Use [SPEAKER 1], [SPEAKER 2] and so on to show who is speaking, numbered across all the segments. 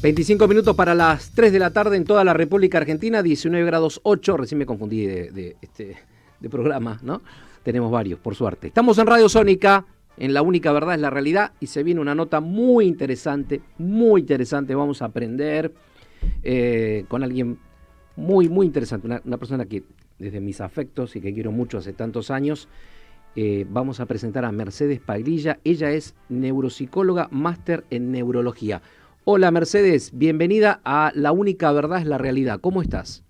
[SPEAKER 1] 25 minutos para las 3 de la tarde en toda la República Argentina, 19 grados 8, recién me confundí de programa, ¿no? Tenemos varios, por suerte. Estamos en Radio Sónica, en La Única Verdad es la Realidad, y se viene una nota muy interesante, vamos a aprender con alguien muy interesante, una persona que desde mis afectos y que quiero mucho hace tantos años. Vamos a presentar a Mercedes Paglilla, ella es neuropsicóloga, máster en neurología. Hola Mercedes, bienvenida a La Única Verdad es la Realidad. ¿Cómo estás?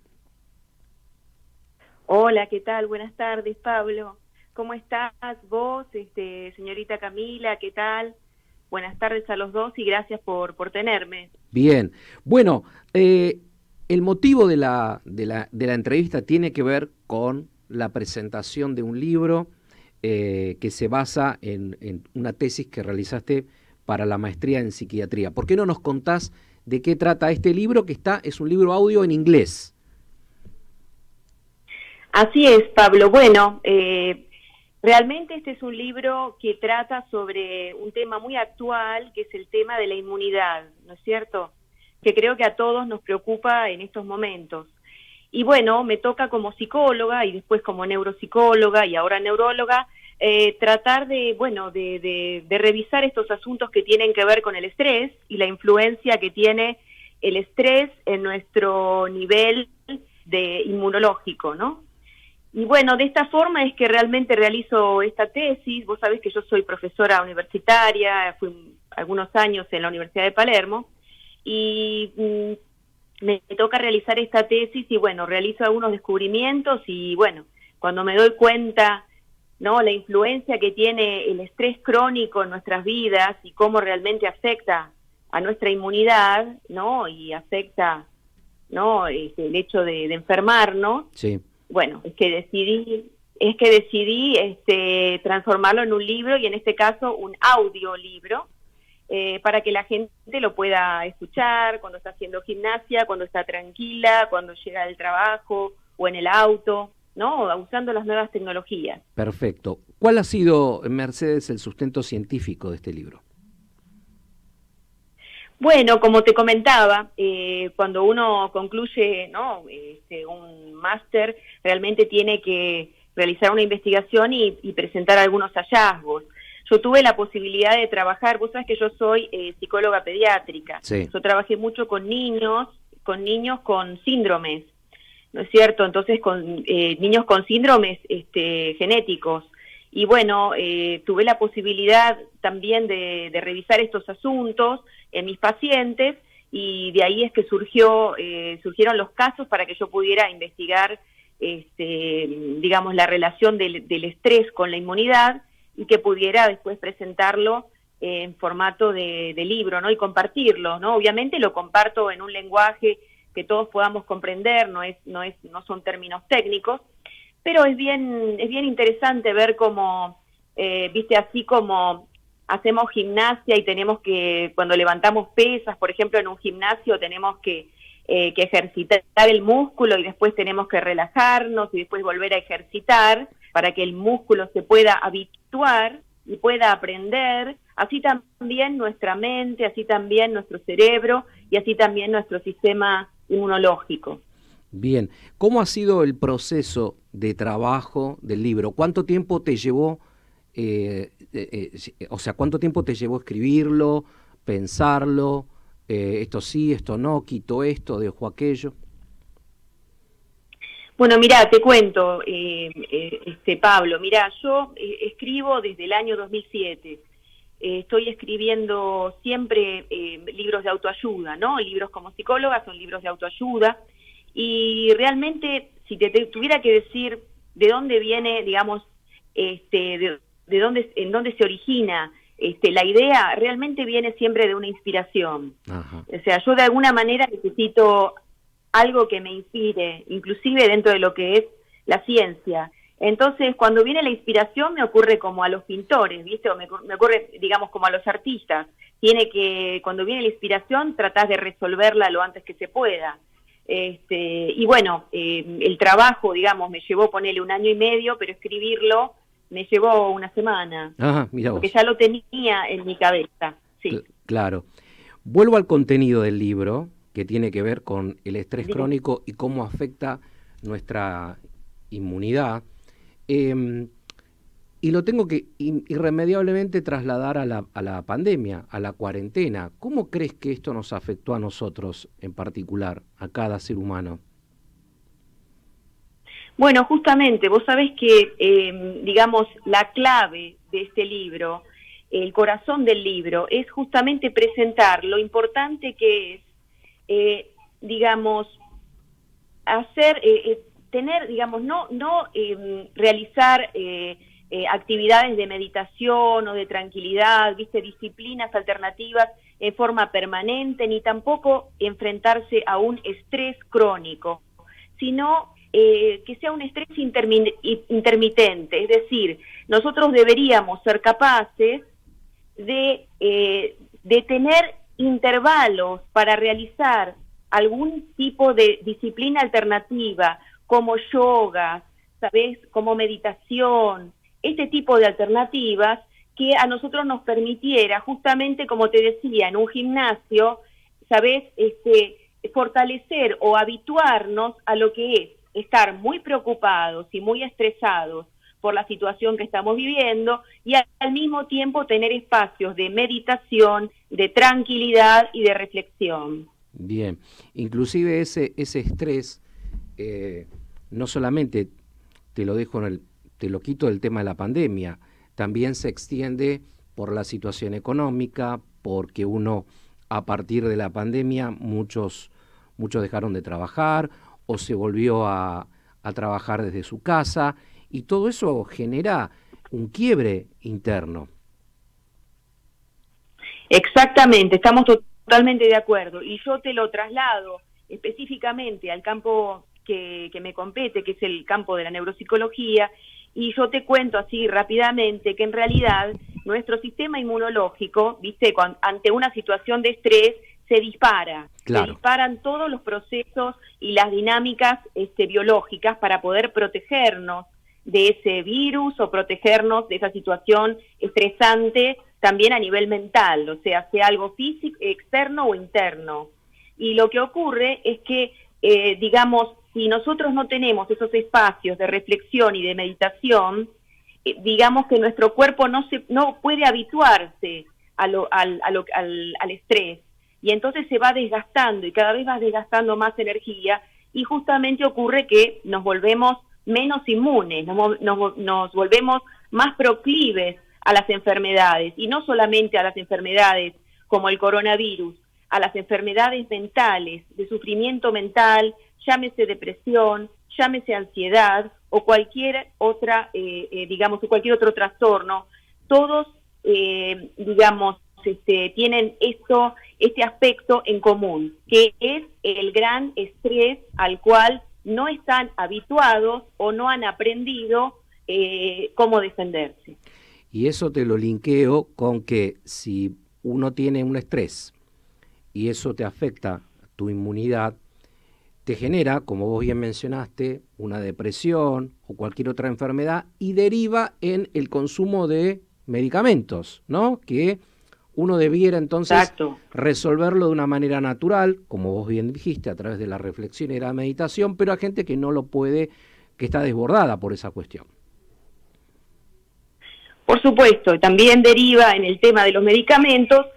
[SPEAKER 2] Hola, ¿qué tal? Buenas tardes, Pablo. ¿Cómo estás vos, señorita Camila? ¿Qué tal? Buenas tardes a los dos y gracias por tenerme.
[SPEAKER 1] Bien. Bueno, el motivo de la entrevista tiene que ver con la presentación de un libro que se basa en una tesis que realizaste para la maestría en psiquiatría. ¿Por qué no nos contás de qué trata este libro que es un libro audio en inglés?
[SPEAKER 2] Así es, Pablo. Bueno, realmente este es un libro que trata sobre un tema muy actual, que es el tema de la inmunidad, ¿no es cierto? Que creo que a todos nos preocupa en estos momentos. Y bueno, me toca como psicóloga y después como neuropsicóloga y ahora neuróloga, tratar de revisar estos asuntos que tienen que ver con el estrés y la influencia que tiene el estrés en nuestro nivel inmunológico, ¿no? Y bueno, de esta forma es que realmente realizo esta tesis. Vos sabés que yo soy profesora universitaria, fui algunos años en la Universidad de Palermo, y me toca realizar esta tesis y bueno, realizo algunos descubrimientos y bueno, cuando me doy cuenta, ¿no?, la influencia que tiene el estrés crónico en nuestras vidas y cómo realmente afecta a nuestra inmunidad, ¿no?, y afecta, ¿no?, el hecho de enfermarnos. Sí. Bueno, es que decidí transformarlo en un libro y en este caso un audiolibro para que la gente lo pueda escuchar cuando está haciendo gimnasia, cuando está tranquila, cuando llega del trabajo o en el auto, ¿no?, usando las nuevas tecnologías.
[SPEAKER 1] Perfecto. ¿Cuál ha sido, Mercedes, el sustento científico de este libro?
[SPEAKER 2] Bueno, como te comentaba, cuando uno concluye, ¿no?, un máster, realmente tiene que realizar una investigación y presentar algunos hallazgos. Yo tuve la posibilidad de trabajar, vos sabés que yo soy psicóloga pediátrica. Sí. Yo trabajé mucho con niños con síndromes, ¿no es cierto? Entonces, con niños con síndromes genéticos. Y bueno, tuve la posibilidad también de revisar estos asuntos en mis pacientes y de ahí es que surgieron los casos para que yo pudiera investigar, digamos, la relación del estrés con la inmunidad y que pudiera después presentarlo en formato de libro, ¿no?, y compartirlo, ¿no? Obviamente lo comparto en un lenguaje que todos podamos comprender, no son términos técnicos, pero es bien interesante ver cómo, viste, así como hacemos gimnasia y tenemos que, cuando levantamos pesas, por ejemplo, en un gimnasio tenemos que ejercitar el músculo y después tenemos que relajarnos y después volver a ejercitar para que el músculo se pueda habituar y pueda aprender, así también nuestra mente, así también nuestro cerebro y así también nuestro sistema inmunológico.
[SPEAKER 1] Bien, ¿cómo ha sido el proceso de trabajo del libro? ¿Cuánto tiempo te llevó, cuánto tiempo te llevó escribirlo, pensarlo, esto sí, esto no, quito esto, dejo aquello?
[SPEAKER 2] Bueno, mirá, te cuento, Pablo, mirá, yo escribo desde el año 2007. Estoy escribiendo siempre libros de autoayuda, ¿no? Libros como psicóloga son libros de autoayuda. Y realmente, si te tuviera que decir de dónde viene, digamos, en dónde se origina la idea, realmente viene siempre de una inspiración. Ajá. O sea, yo de alguna manera necesito algo que me inspire, inclusive dentro de lo que es la ciencia. Entonces, cuando viene la inspiración me ocurre como a los pintores, ¿viste? O me ocurre, digamos, como a los artistas. Cuando viene la inspiración, tratás de resolverla lo antes que se pueda. Y bueno, el trabajo, digamos, me llevó, ponerle 1 año y medio, pero escribirlo me llevó 1 semana. Ajá, mirá vos. Porque ya lo tenía en mi cabeza, sí.
[SPEAKER 1] Claro. Vuelvo al contenido del libro, que tiene que ver con el estrés crónico y cómo afecta nuestra inmunidad. Y lo tengo que irremediablemente trasladar a la pandemia, a la cuarentena. ¿Cómo crees que esto nos afectó a nosotros en particular, a cada ser humano?
[SPEAKER 2] Bueno, justamente, vos sabés que, digamos, la clave de este libro, el corazón del libro, es justamente presentar lo importante que es, digamos, hacer, tener, digamos, no realizar actividades de meditación o de tranquilidad, viste, disciplinas alternativas en forma permanente, ni tampoco enfrentarse a un estrés crónico, sino que sea un estrés intermitente, es decir, nosotros deberíamos ser capaces de tener intervalos para realizar algún tipo de disciplina alternativa, como yoga, ¿sabés? Como meditación, este tipo de alternativas que a nosotros nos permitiera, justamente como te decía, en un gimnasio, ¿sabés? Fortalecer o habituarnos a lo que es estar muy preocupados y muy estresados por la situación que estamos viviendo y al mismo tiempo tener espacios de meditación, de tranquilidad y de reflexión.
[SPEAKER 1] Bien, inclusive ese estrés, no solamente te lo dejo te lo quito del tema de la pandemia, también se extiende por la situación económica, porque a partir de la pandemia muchos dejaron de trabajar o se volvió a trabajar desde su casa, y todo eso genera un quiebre interno.
[SPEAKER 2] Exactamente, estamos totalmente de acuerdo, y yo te lo traslado específicamente al campo que me compete, que es el campo de la neuropsicología, y yo te cuento así rápidamente que en realidad nuestro sistema inmunológico, viste, ante una situación de estrés, se dispara. Claro. Se disparan todos los procesos y las dinámicas biológicas para poder protegernos de ese virus o protegernos de esa situación estresante también a nivel mental, o sea algo físico, externo o interno. Y lo que ocurre es que, digamos, si nosotros no tenemos esos espacios de reflexión y de meditación, digamos que nuestro cuerpo no puede habituarse al estrés, y entonces se va desgastando y cada vez va desgastando más energía, y justamente ocurre que nos volvemos menos inmunes, nos volvemos más proclives a las enfermedades, y no solamente a las enfermedades como el coronavirus, a las enfermedades mentales, de sufrimiento mental, llámese depresión, llámese ansiedad o cualquier otra, digamos, cualquier otro trastorno. Todos, digamos, tienen este aspecto en común, que es el gran estrés al cual no están habituados o no han aprendido cómo defenderse.
[SPEAKER 1] Y eso te lo linkeo con que si uno tiene un estrés y eso te afecta tu inmunidad, te genera, como vos bien mencionaste, una depresión o cualquier otra enfermedad, y deriva en el consumo de medicamentos, ¿no? Que uno debiera entonces resolverlo de una manera natural, como vos bien dijiste, a través de la reflexión y la meditación, pero hay gente que no lo puede, que está desbordada por esa cuestión.
[SPEAKER 2] Por supuesto, también deriva en el tema de los medicamentos.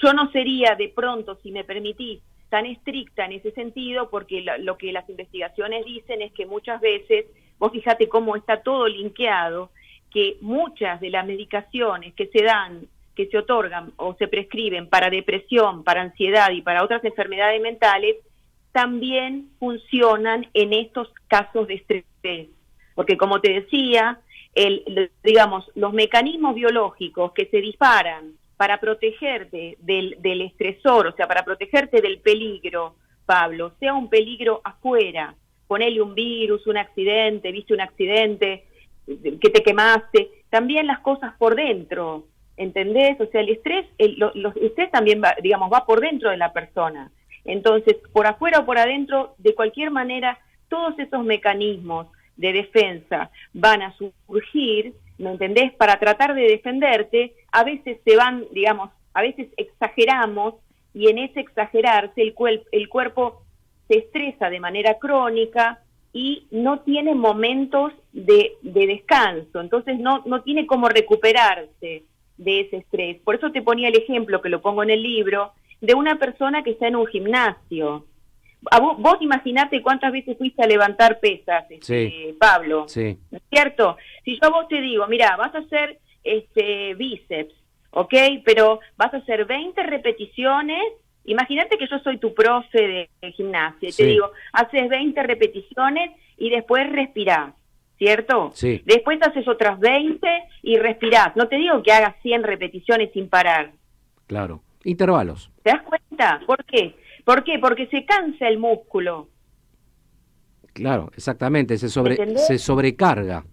[SPEAKER 2] Yo no sería de pronto, si me permitís, tan estricta en ese sentido, porque lo que las investigaciones dicen es que muchas veces, vos fíjate cómo está todo linkeado, que muchas de las medicaciones que se dan, que se otorgan o se prescriben para depresión, para ansiedad y para otras enfermedades mentales, también funcionan en estos casos de estrés. Porque como te decía, digamos, los mecanismos biológicos que se disparan para protegerte del estresor, o sea, para protegerte del peligro, Pablo, sea un peligro afuera, ponele un virus, un accidente, viste un accidente, que te quemaste, también las cosas por dentro, ¿entendés? O sea, el estrés, el estrés también va, digamos, va por dentro de la persona. Entonces, por afuera o por adentro, de cualquier manera, todos esos mecanismos de defensa van a surgir, ¿me entendés? Para tratar de defenderte, a veces se van, digamos, a veces exageramos y en ese exagerarse el cuerpo se estresa de manera crónica y no tiene momentos de descanso, entonces no tiene cómo recuperarse de ese estrés. Por eso te ponía el ejemplo, que lo pongo en el libro, de una persona que está en un gimnasio. Vos imaginate cuántas veces fuiste a levantar pesas,
[SPEAKER 1] sí,
[SPEAKER 2] Pablo,
[SPEAKER 1] sí.
[SPEAKER 2] ¿no es cierto? Si yo a vos te digo, mira, vas a hacer bíceps, ¿ok? Pero vas a hacer 20 repeticiones. Imagínate que yo soy tu profe de gimnasia y te digo, haces 20 repeticiones y después respirás, ¿cierto?
[SPEAKER 1] Sí.
[SPEAKER 2] Después haces otras 20 y respirás. No te digo que hagas 100 repeticiones sin parar.
[SPEAKER 1] Claro, intervalos.
[SPEAKER 2] ¿Te das cuenta? ¿Por qué? ¿Por qué? Porque se cansa el músculo.
[SPEAKER 1] Claro, exactamente, se sobrecarga.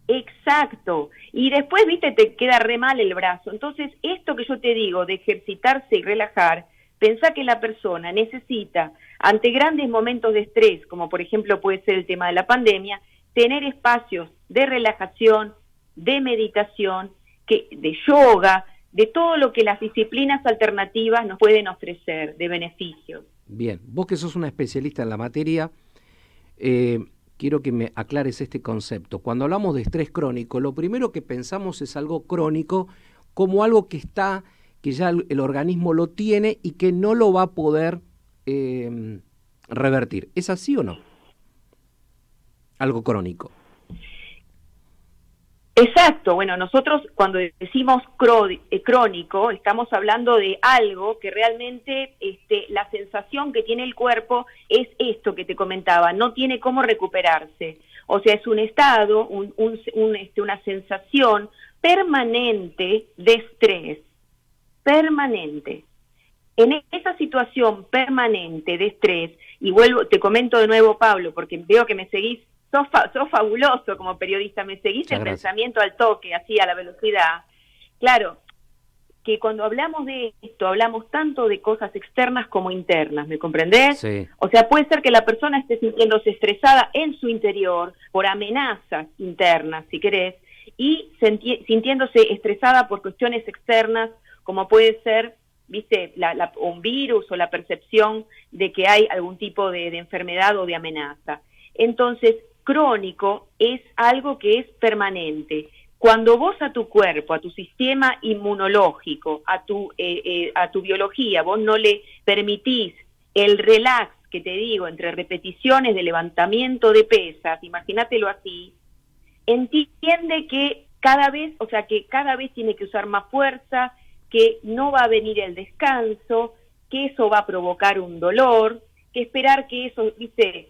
[SPEAKER 2] Exacto. Y después, viste, te queda re mal el brazo. Entonces, esto que yo te digo de ejercitarse y relajar, pensá que la persona necesita, ante grandes momentos de estrés, como por ejemplo puede ser el tema de la pandemia, tener espacios de relajación, de meditación, de yoga, de todo lo que las disciplinas alternativas nos pueden ofrecer de beneficios.
[SPEAKER 1] Bien, vos que sos una especialista en la materia, quiero que me aclares este concepto. Cuando hablamos de estrés crónico, lo primero que pensamos es algo crónico, como algo que ya el organismo lo tiene y que no lo va a poder revertir. ¿Es así o no? Algo crónico.
[SPEAKER 2] Exacto, bueno, nosotros cuando decimos crónico, estamos hablando de algo que realmente la sensación que tiene el cuerpo es esto que te comentaba, no tiene cómo recuperarse. O sea, es un estado, una sensación permanente de estrés, permanente. En esa situación permanente de estrés, y te comento de nuevo, Pablo, porque veo que me seguís. Sos fabuloso como periodista, me seguís el pensamiento al toque, así a la velocidad. Claro, que cuando hablamos de esto, hablamos tanto de cosas externas como internas, ¿me comprendés?
[SPEAKER 1] Sí.
[SPEAKER 2] O sea, puede ser que la persona esté sintiéndose estresada en su interior por amenazas internas, si querés, y sintiéndose estresada por cuestiones externas, como puede ser, viste, un virus o la percepción de que hay algún tipo de enfermedad o de amenaza. Entonces, crónico es algo que es permanente. Cuando vos a tu cuerpo, a tu sistema inmunológico, a tu biología, vos no le permitís el relax que te digo entre repeticiones de levantamiento de pesas, imagínatelo así, entiende que cada vez tiene que usar más fuerza, que no va a venir el descanso, que eso va a provocar un dolor, que esperar que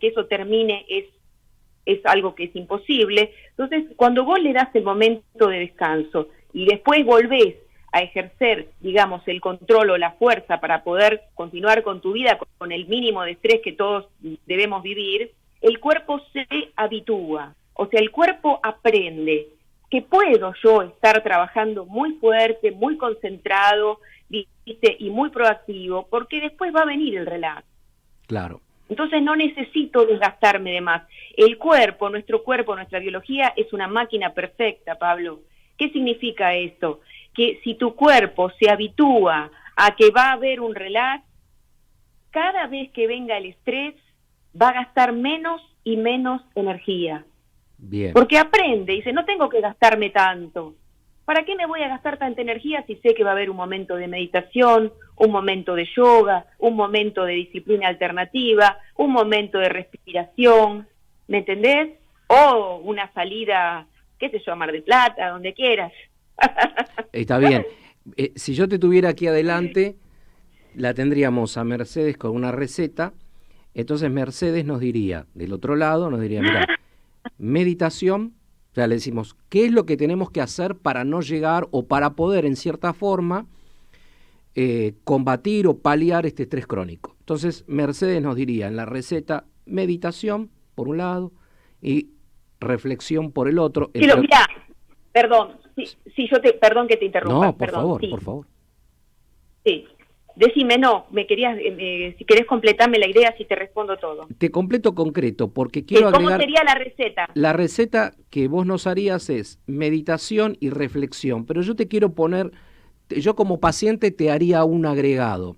[SPEAKER 2] eso termine es algo que es imposible. Entonces, cuando vos le das el momento de descanso y después volvés a ejercer, digamos, el control o la fuerza para poder continuar con tu vida con el mínimo de estrés que todos debemos vivir, el cuerpo se habitúa. O sea, el cuerpo aprende que puedo yo estar trabajando muy fuerte, muy concentrado, ¿viste? Y muy proactivo, porque después va a venir el relax.
[SPEAKER 1] Claro.
[SPEAKER 2] Entonces no necesito desgastarme de más. El cuerpo, nuestra biología es una máquina perfecta, Pablo. ¿Qué significa esto? Que si tu cuerpo se habitúa a que va a haber un relax, cada vez que venga el estrés va a gastar menos y menos energía.
[SPEAKER 1] Bien.
[SPEAKER 2] Porque aprende, dice, no tengo que gastarme tanto. ¿Para qué me voy a gastar tanta energía si sé que va a haber un momento de meditación, un momento de yoga, un momento de disciplina alternativa, un momento de respiración, ¿me entendés? O una salida, qué sé yo, a Mar del Plata, donde quieras.
[SPEAKER 1] Está bien. Si yo te tuviera aquí adelante, la tendríamos a Mercedes con una receta, entonces Mercedes nos diría, del otro lado, mira, meditación. O sea, le decimos, ¿qué es lo que tenemos que hacer para no llegar o para poder, en cierta forma, combatir o paliar este estrés crónico? Entonces, Mercedes nos diría en la receta, meditación, por un lado, y reflexión por el otro.
[SPEAKER 2] Mira, perdón, perdón que te interrumpa.
[SPEAKER 1] No, por favor.
[SPEAKER 2] Sí. Decime, me querías, si querés completarme la idea, si te respondo todo.
[SPEAKER 1] Te completo concreto, porque quiero
[SPEAKER 2] ¿Cómo
[SPEAKER 1] agregar...
[SPEAKER 2] sería la receta?
[SPEAKER 1] La receta que vos nos harías es meditación y reflexión, pero yo te quiero poner yo como paciente te haría un agregado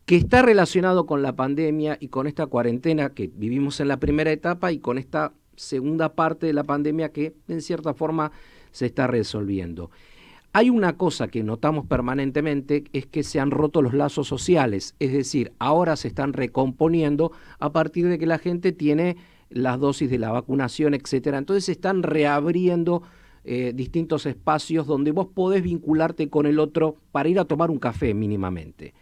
[SPEAKER 1] que está relacionado con la pandemia y con esta cuarentena que vivimos en la primera etapa y con esta segunda parte de la pandemia que en cierta forma se está resolviendo. Hay una cosa que notamos permanentemente, es que se han roto los lazos sociales, es decir, ahora se están recomponiendo a partir de que la gente tiene las dosis de la vacunación, etcétera. Entonces se están reabriendo distintos espacios donde vos podés vincularte con el otro para ir a tomar un café mínimamente.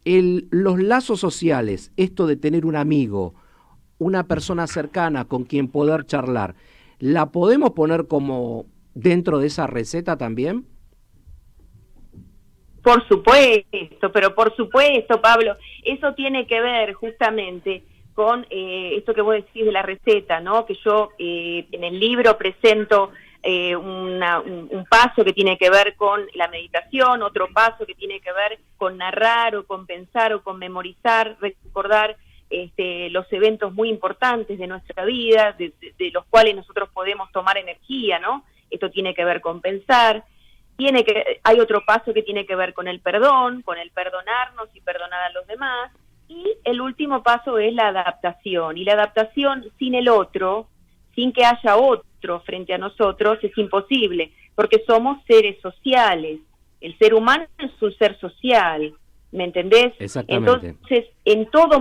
[SPEAKER 1] Los lazos sociales, esto de tener un amigo, una persona cercana con quien poder charlar, ¿la podemos poner como dentro de esa receta también?
[SPEAKER 2] Por supuesto, pero por supuesto, Pablo, eso tiene que ver justamente con esto que vos decís de la receta, ¿no? Que yo en el libro presento un paso que tiene que ver con la meditación, otro paso que tiene que ver con narrar o con pensar o con memorizar, recordar los eventos muy importantes de nuestra vida, de los cuales nosotros podemos tomar energía, ¿no? Esto tiene que ver con pensar. Hay otro paso que tiene que ver con el perdón, con el perdonarnos y perdonar a los demás. Y el último paso es la adaptación. Y la adaptación sin el otro, sin que haya otro frente a nosotros, es imposible, porque somos seres sociales. El ser humano es un ser social, ¿me entendés?
[SPEAKER 1] Exactamente.
[SPEAKER 2] Entonces, en todo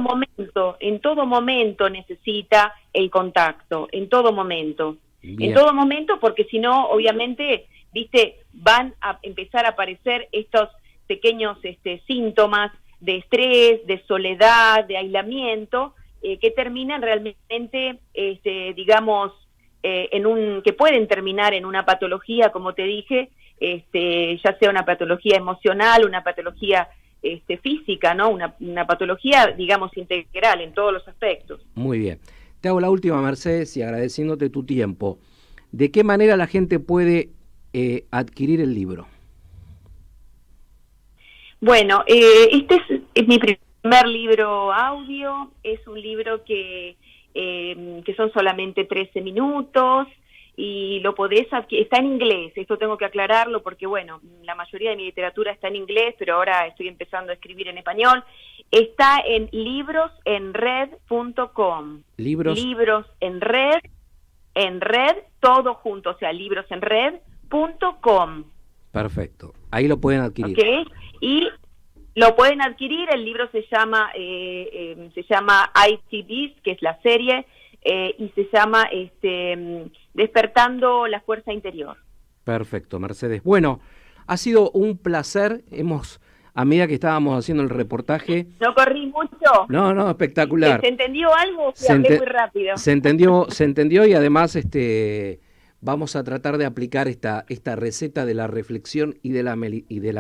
[SPEAKER 2] momento necesita el contacto, en todo momento.
[SPEAKER 1] Bien.
[SPEAKER 2] En todo momento, porque si no, obviamente, van a empezar a aparecer estos pequeños síntomas de estrés, de soledad, de aislamiento, que terminan realmente, que pueden terminar en una patología, como te dije, ya sea una patología emocional, una patología física, ¿no? Una patología, digamos, integral en todos los aspectos.
[SPEAKER 1] Muy bien. Te hago la última, Mercedes, y agradeciéndote tu tiempo. ¿De qué manera la gente puede adquirir el libro?
[SPEAKER 2] Bueno, este es mi primer libro audio, es un libro que son solamente 13 minutos y lo podés adquirir, está en inglés, esto tengo que aclararlo porque bueno, la mayoría de mi literatura está en inglés, pero ahora estoy empezando a escribir en español. Está en librosenred.com. Libros en red, todo junto, o sea, librosenred.com.
[SPEAKER 1] Perfecto, ahí lo pueden adquirir.
[SPEAKER 2] ¿Okay? Y lo pueden adquirir, el libro se llama ITBs, que es la serie, y se llama Despertando la Fuerza Interior.
[SPEAKER 1] Perfecto, Mercedes. Bueno, ha sido un placer, a medida que estábamos haciendo el reportaje...
[SPEAKER 2] ¿No corrí mucho?
[SPEAKER 1] No, espectacular.
[SPEAKER 2] ¿Se entendió algo? Hablé muy rápido.
[SPEAKER 1] Se entendió y además vamos a tratar de aplicar esta receta de la reflexión y de la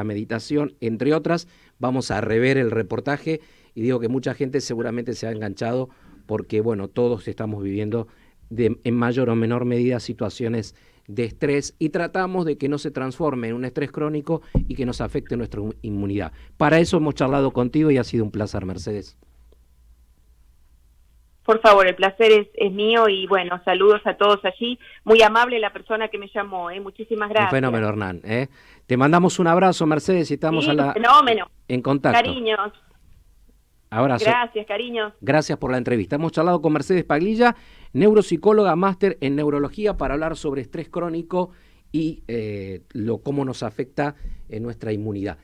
[SPEAKER 1] meditación, entre otras. Vamos a rever el reportaje y digo que mucha gente seguramente se ha enganchado porque, bueno, todos estamos viviendo en mayor o menor medida situaciones de estrés y tratamos de que no se transforme en un estrés crónico y que nos afecte nuestra inmunidad. Para eso hemos charlado contigo y ha sido un placer, Mercedes.
[SPEAKER 2] Por favor, el placer es mío y bueno, saludos a todos allí. Muy amable la persona que me llamó, muchísimas gracias.
[SPEAKER 1] Un fenómeno, Hernán. Te mandamos un abrazo, Mercedes, y estamos en contacto.
[SPEAKER 2] Cariños.
[SPEAKER 1] Abrazo.
[SPEAKER 2] Gracias, cariños.
[SPEAKER 1] Gracias por la entrevista. Hemos charlado con Mercedes Paglilla, neuropsicóloga, máster en neurología, para hablar sobre estrés crónico y cómo nos afecta en nuestra inmunidad.